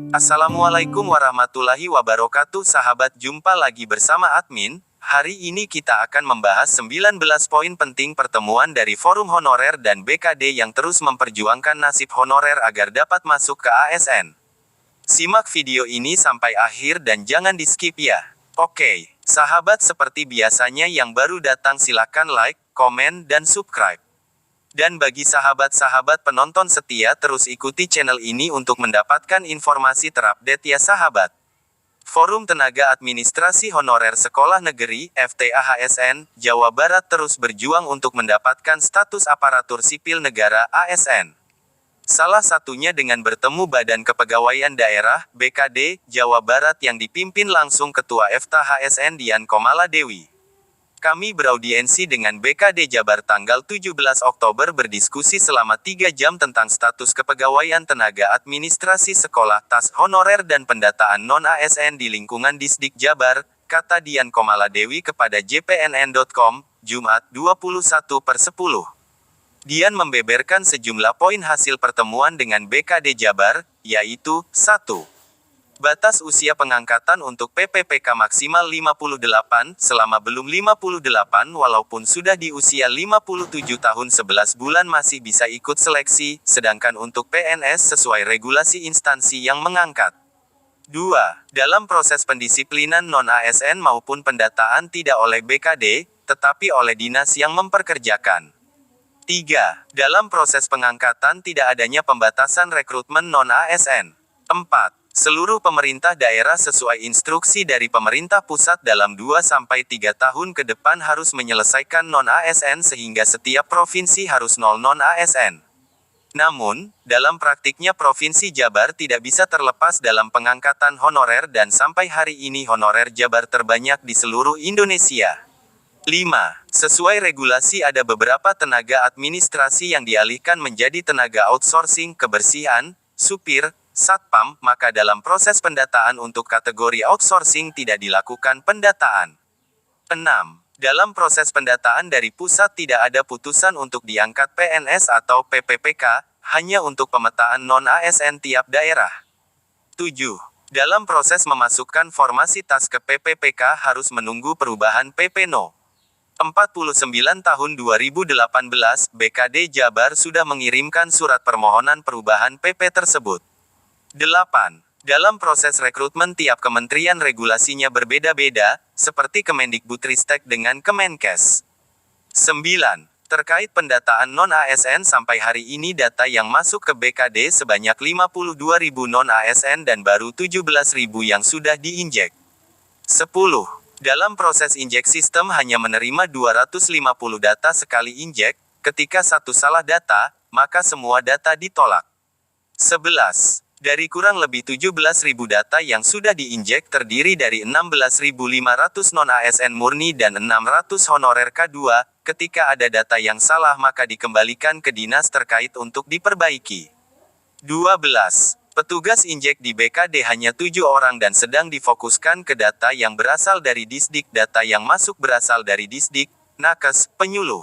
Assalamualaikum warahmatullahi wabarakatuh sahabat, jumpa lagi bersama admin. Hari ini kita akan membahas 19 poin penting pertemuan dari Forum Honorer dan BKD yang terus memperjuangkan nasib honorer agar dapat masuk ke ASN. Simak video ini sampai akhir dan jangan di skip ya. Oke, sahabat, seperti biasanya yang baru datang silakan like, komen, dan subscribe. Dan bagi sahabat-sahabat penonton setia, terus ikuti channel ini untuk mendapatkan informasi terupdate ya sahabat. Forum Tenaga Administrasi Honorer Sekolah Negeri, FTAHSN, Jawa Barat terus berjuang untuk mendapatkan status aparatur sipil negara, ASN. Salah satunya dengan bertemu Badan Kepegawaian Daerah, BKD, Jawa Barat yang dipimpin langsung Ketua FTAHSN Dian Komaladewi. Kami beraudiensi dengan BKD Jabar tanggal 17 Oktober berdiskusi selama 3 jam tentang status kepegawaian tenaga administrasi sekolah TAS honorer dan pendataan non-ASN di lingkungan Disdik Jabar, kata Dian Komaladewi kepada jpnn.com, Jumat 21/10. Dian membeberkan sejumlah poin hasil pertemuan dengan BKD Jabar, yaitu, 1. Batas usia pengangkatan untuk PPPK maksimal 58, selama belum 58 walaupun sudah di usia 57 tahun 11 bulan masih bisa ikut seleksi, sedangkan untuk PNS sesuai regulasi instansi yang mengangkat. 2. Dalam proses pendisiplinan non-ASN maupun pendataan tidak oleh BKD, tetapi oleh dinas yang memperkerjakan. 3. Dalam proses pengangkatan tidak adanya pembatasan rekrutmen non-ASN. 4. Seluruh pemerintah daerah sesuai instruksi dari pemerintah pusat dalam 2-3 tahun ke depan harus menyelesaikan non-ASN sehingga setiap provinsi harus nol non-ASN. Namun, dalam praktiknya Provinsi Jabar tidak bisa terlepas dalam pengangkatan honorer dan sampai hari ini honorer Jabar terbanyak di seluruh Indonesia. 5. Sesuai regulasi ada beberapa tenaga administrasi yang dialihkan menjadi tenaga outsourcing kebersihan, supir, satpam, maka dalam proses pendataan untuk kategori outsourcing tidak dilakukan pendataan. 6. Dalam proses pendataan dari pusat tidak ada putusan untuk diangkat PNS atau PPPK, hanya untuk pemetaan non-ASN tiap daerah. 7. Dalam proses memasukkan formasi TAS ke PPPK harus menunggu perubahan PP No. 49 tahun 2018, BKD Jabar sudah mengirimkan surat permohonan perubahan PP tersebut. 8. Dalam proses rekrutmen tiap kementerian regulasinya berbeda-beda, seperti Kemendikbudristek dengan Kemenkes. 9. Terkait pendataan non-ASN sampai hari ini data yang masuk ke BKD sebanyak 52.000 non-ASN dan baru 17.000 yang sudah diinjek. 10. Dalam proses injek sistem hanya menerima 250 data sekali injek, ketika satu salah data, maka semua data ditolak. 11. Dari kurang lebih 17.000 data yang sudah diinjek terdiri dari 16.500 non-ASN murni dan 600 honorer K2, ketika ada data yang salah maka dikembalikan ke dinas terkait untuk diperbaiki. 12. Petugas injek di BKD hanya 7 orang dan sedang difokuskan ke data yang berasal dari Disdik, data yang masuk berasal dari Disdik, Nakes, penyuluh.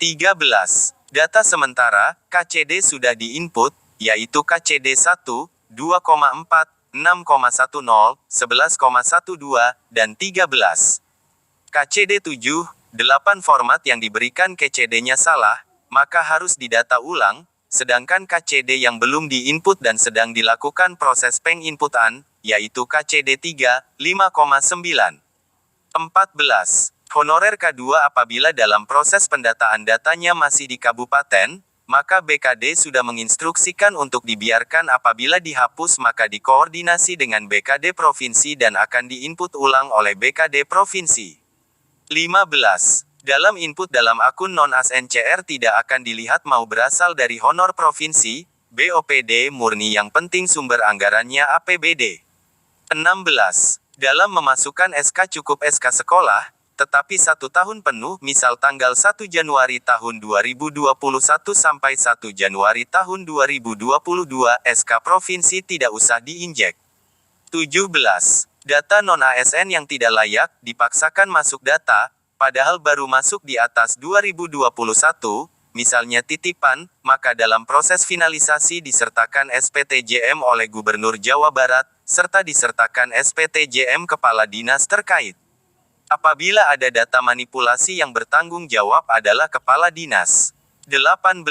13. Data sementara, KCD sudah diinput, yaitu KCD 1, 2,4, 6,10, 11,12, dan 13. KCD 7, 8 format yang diberikan KCD-nya salah, maka harus didata ulang, sedangkan KCD yang belum diinput dan sedang dilakukan proses penginputan, yaitu KCD 3, 5,9. 14. Honorer K2 apabila dalam proses pendataan datanya masih di kabupaten, maka BKD sudah menginstruksikan untuk dibiarkan, apabila dihapus maka dikoordinasi dengan BKD Provinsi dan akan diinput ulang oleh BKD Provinsi. 15. Dalam input dalam akun non-ASN CR tidak akan dilihat mau berasal dari honor provinsi, BOPD murni, yang penting sumber anggarannya APBD. 16. Dalam memasukkan SK cukup SK sekolah, tetapi 1 tahun penuh, misal tanggal 1 Januari tahun 2021 sampai 1 Januari tahun 2022, SK provinsi tidak usah diinjek. 17. Data non-ASN yang tidak layak, dipaksakan masuk data, padahal baru masuk di atas 2021, misalnya titipan, maka dalam proses finalisasi disertakan SPTJM oleh Gubernur Jawa Barat, serta disertakan SPTJM Kepala Dinas terkait. Apabila ada data manipulasi yang bertanggung jawab adalah Kepala Dinas. 18.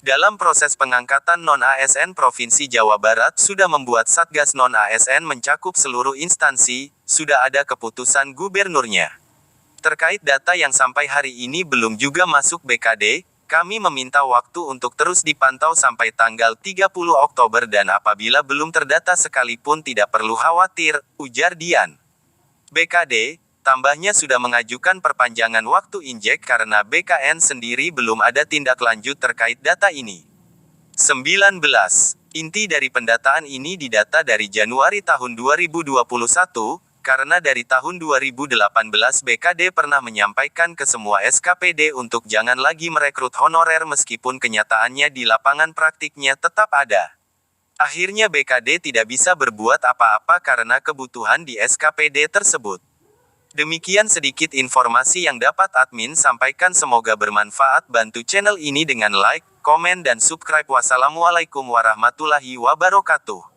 Dalam proses pengangkatan non-ASN Provinsi Jawa Barat sudah membuat Satgas Non-ASN mencakup seluruh instansi, sudah ada keputusan gubernurnya. Terkait data yang sampai hari ini belum juga masuk BKD, kami meminta waktu untuk terus dipantau sampai tanggal 30 Oktober dan apabila belum terdata sekalipun tidak perlu khawatir, ujar Dian. BKD, tambahnya sudah mengajukan perpanjangan waktu injek karena BKN sendiri belum ada tindak lanjut terkait data ini. 19. Inti dari pendataan ini didata dari Januari tahun 2021, karena dari tahun 2018 BKD pernah menyampaikan ke semua SKPD untuk jangan lagi merekrut honorer meskipun kenyataannya di lapangan praktiknya tetap ada. Akhirnya BKD tidak bisa berbuat apa-apa karena kebutuhan di SKPD tersebut. Demikian sedikit informasi yang dapat admin sampaikan, semoga bermanfaat. Bantu channel ini dengan like, komen dan subscribe. Wassalamualaikum warahmatullahi wabarakatuh.